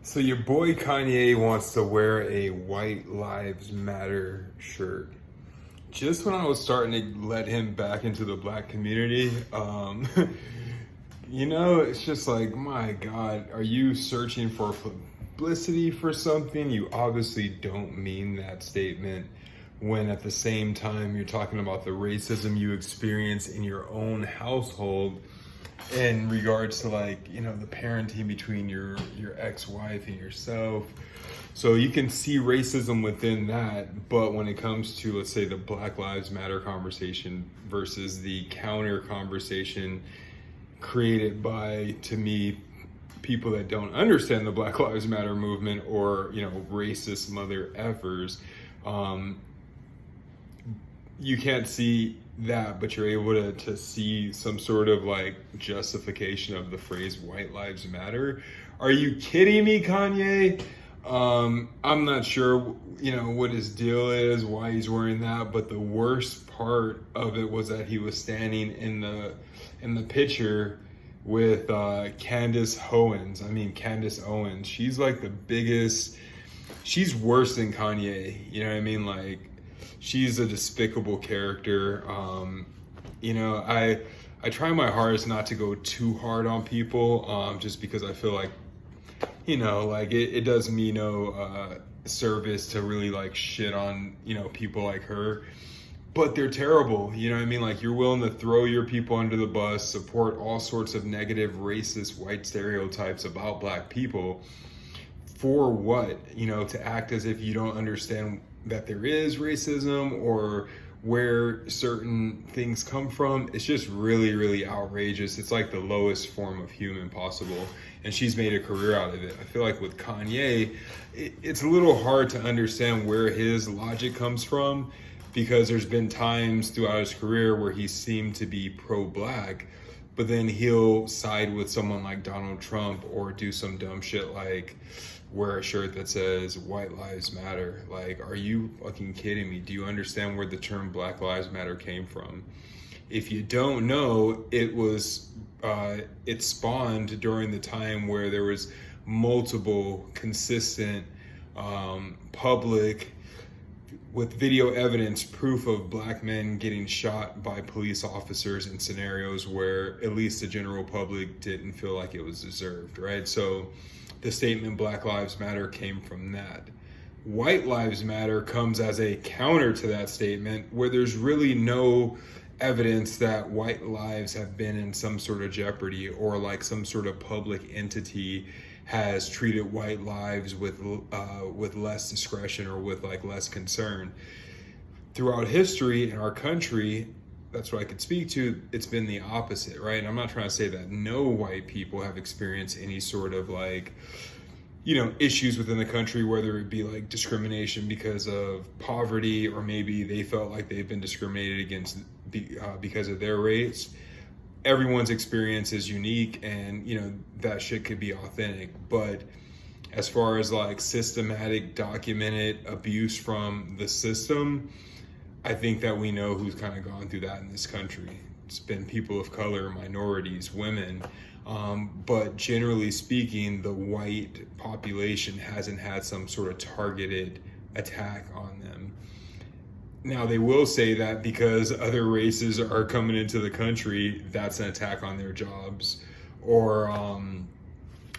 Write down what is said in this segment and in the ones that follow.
So your boy Kanye wants to wear a White Lives Matter shirt. Just when I was starting to let him back into the black community, it's just like, my God, are you searching for publicity for something? You obviously don't mean that statement when at the same time you're talking about the racism you experience in your own household in regards to the parenting between your ex-wife and yourself. So you can see racism within that, but when it comes to, let's say, the Black Lives Matter conversation versus the counter conversation created by, to me, people that don't understand the Black Lives Matter movement, or racist mother effers, you can't see that, but you're able to see some sort of justification of the phrase White Lives Matter. Are you kidding me, Kanye? I'm not sure, what his deal is, why he's wearing that, but the worst part of it was that he was standing in the picture with Candace Owens. Candace Owens. She's like the biggest. She's worse than Kanye. You know what I mean? She's a despicable character. I try my hardest not to go too hard on people, just because I feel like, it does me no service to really shit on, people like her. But they're terrible, you know what I mean? You're willing to throw your people under the bus, support all sorts of negative, racist, white stereotypes about black people. For what? To act as if you don't understand that there is racism or where certain things come from. It's just really, really outrageous. It's like the lowest form of human possible. And she's made a career out of it. I feel like with Kanye, it's a little hard to understand where his logic comes from, because there's been times throughout his career where he seemed to be pro-black, but then he'll side with someone like Donald Trump or do some dumb shit like wear a shirt that says White Lives Matter. Are you fucking kidding me? Do you understand where the term Black Lives Matter came from? If you don't know, it spawned during the time where there was multiple consistent public, with video evidence, proof of black men getting shot by police officers in scenarios where at least the general public didn't feel like it was deserved, right? So the statement Black Lives Matter came from that. White Lives Matter comes as a counter to that statement, where there's really no evidence that white lives have been in some sort of jeopardy, or some sort of public entity has treated white lives with less discretion or with less concern. Throughout history in our country, that's what I could speak to, it's been the opposite, right? And I'm not trying to say that no white people have experienced any sort of issues within the country, whether it be discrimination because of poverty, or maybe they felt like they've been discriminated against because of their race. Everyone's experience is unique, and that shit could be authentic. But as far as systematic, documented abuse from the system, I think that we know who's kind of gone through that in this country. It's been people of color, minorities, women. But generally speaking, the white population hasn't had some sort of targeted attack on them. Now, they will say that because other races are coming into the country, that's an attack on their jobs, or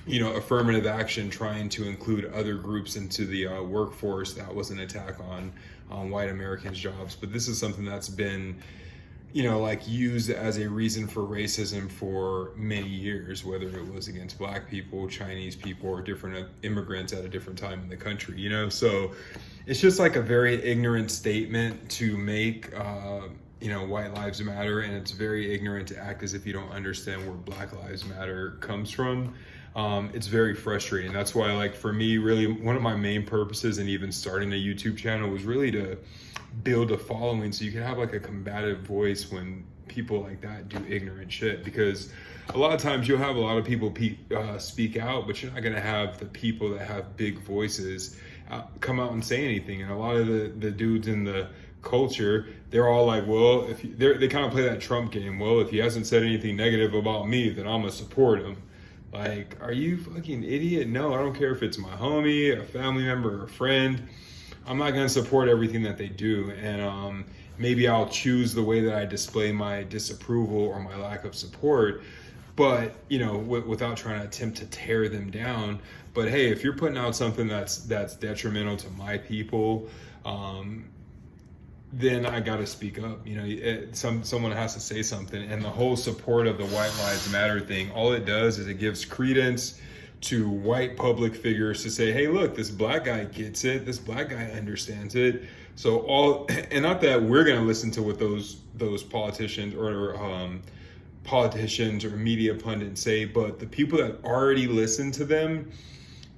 affirmative action trying to include other groups into the workforce, that was an attack on white Americans' jobs. But this is something that's been used as a reason for racism for many years, whether it was against black people, Chinese people, or different immigrants at a different time in the country, So it's just a very ignorant statement to make, White Lives Matter, and it's very ignorant to act as if you don't understand where Black Lives Matter comes from. It's very frustrating. That's why, for me, really, one of my main purposes in even starting a YouTube channel was really to build a following, so you can have a combative voice when people like that do ignorant shit. Because a lot of times you'll have a lot of people speak out, but you're not going to have the people that have big voices come out and say anything. And a lot of the dudes in the culture, they're all well, they kind of play that Trump game. Well, if he hasn't said anything negative about me, then I'm gonna support him. Like, are you fucking idiot? No, I don't care if it's my homie, a family member, or a friend. I'm not going to support everything that they do. And maybe I'll choose the way that I display my disapproval or my lack of support, but, you know, without trying to attempt to tear them down. But hey, if you're putting out something that's detrimental to my people, then I got to speak up. You know, someone has to say something. And the whole support of the White Lives Matter thing, all it does is it gives credence to white public figures to say, hey, look, this black guy gets it. This black guy understands it. So and not that we're going to listen to what those politicians or media pundits say, but the people that already listen to them,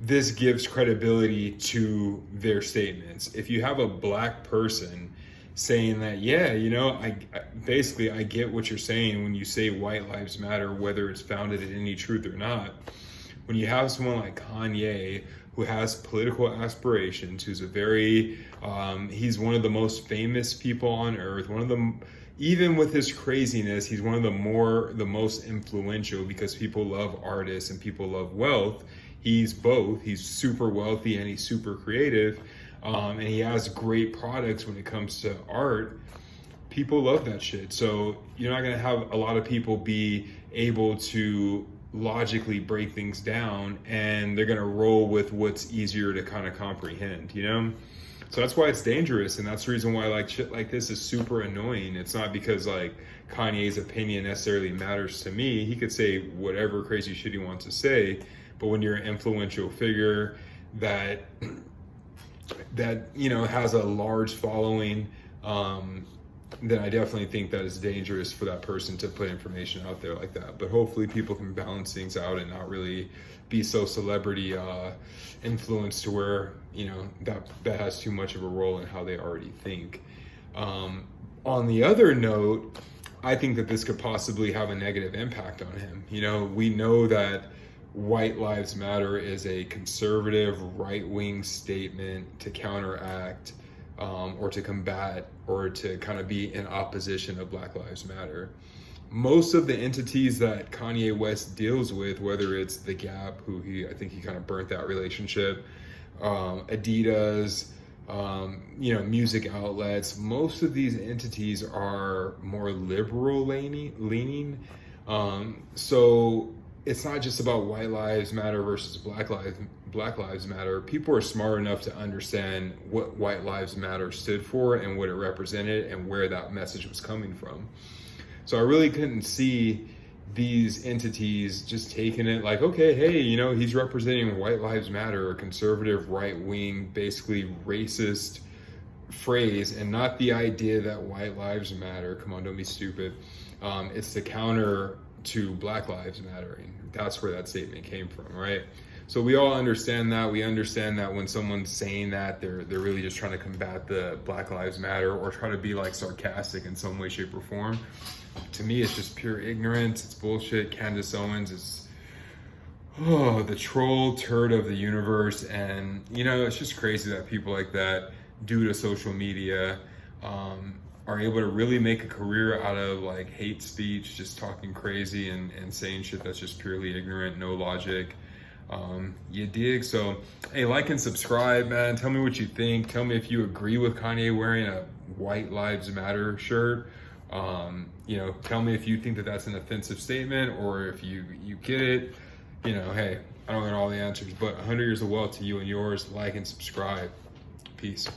this gives credibility to their statements. If you have a black person saying that, yeah, you know, I get what you're saying when you say white lives matter, whether it's founded in any truth or not. When you have someone like Kanye, who has political aspirations, who's he's one of the most famous people on earth, even with his craziness, he's one of the most influential, because people love artists and people love wealth. He's both. He's super wealthy and he's super creative. And he has great products when it comes to art. People love that shit. So you're not going to have a lot of people be able to logically break things down, and they're going to roll with what's easier to kind of comprehend, you know? So that's why it's dangerous. And that's the reason why like shit like this is super annoying. It's not because like Kanye's opinion necessarily matters to me. He could say whatever crazy shit he wants to say. But when you're an influential figure that you know has a large following, then I definitely think that it's dangerous for that person to put information out there like that. But hopefully people can balance things out and not really be so celebrity influenced to where, you know, that has too much of a role in how they already think. On the other note, I think that this could possibly have a negative impact on him. You know, we know that White Lives Matter is a conservative right-wing statement to counteract or to combat or to kind of be in opposition of Black Lives Matter. Most of the entities that Kanye West deals with, whether it's The Gap, I think he kind of burnt that relationship, Adidas, you know, music outlets, most of these entities are more liberal leaning. So it's not just about White Lives Matter versus Black Lives Matter. People are smart enough to understand what White Lives Matter stood for and what it represented and where that message was coming from. So I really couldn't see these entities just taking it like, okay, hey, you know, he's representing White Lives Matter, a conservative, right-wing, basically racist phrase, and not the idea that white lives matter. Come on, don't be stupid. It's the counter to Black Lives Matter. And that's where that statement came from, right? So we all understand that. We understand that when someone's saying that, they're really just trying to combat the Black Lives Matter or try to be like sarcastic in some way, shape, or form. To me, it's just pure ignorance. It's bullshit. Candace Owens is the troll turd of the universe. And, you know, it's just crazy that people like that, due to social media, are able to really make a career out of like hate speech, just talking crazy and saying shit that's just purely ignorant, no logic. You dig? So, hey, like and subscribe, man. Tell me what you think. Tell me if you agree with Kanye wearing a White Lives Matter shirt. You know, tell me if you think that that's an offensive statement or if you get it. You know, hey, I don't got all the answers, but 100 years of wealth to you and yours. Like and subscribe. Peace.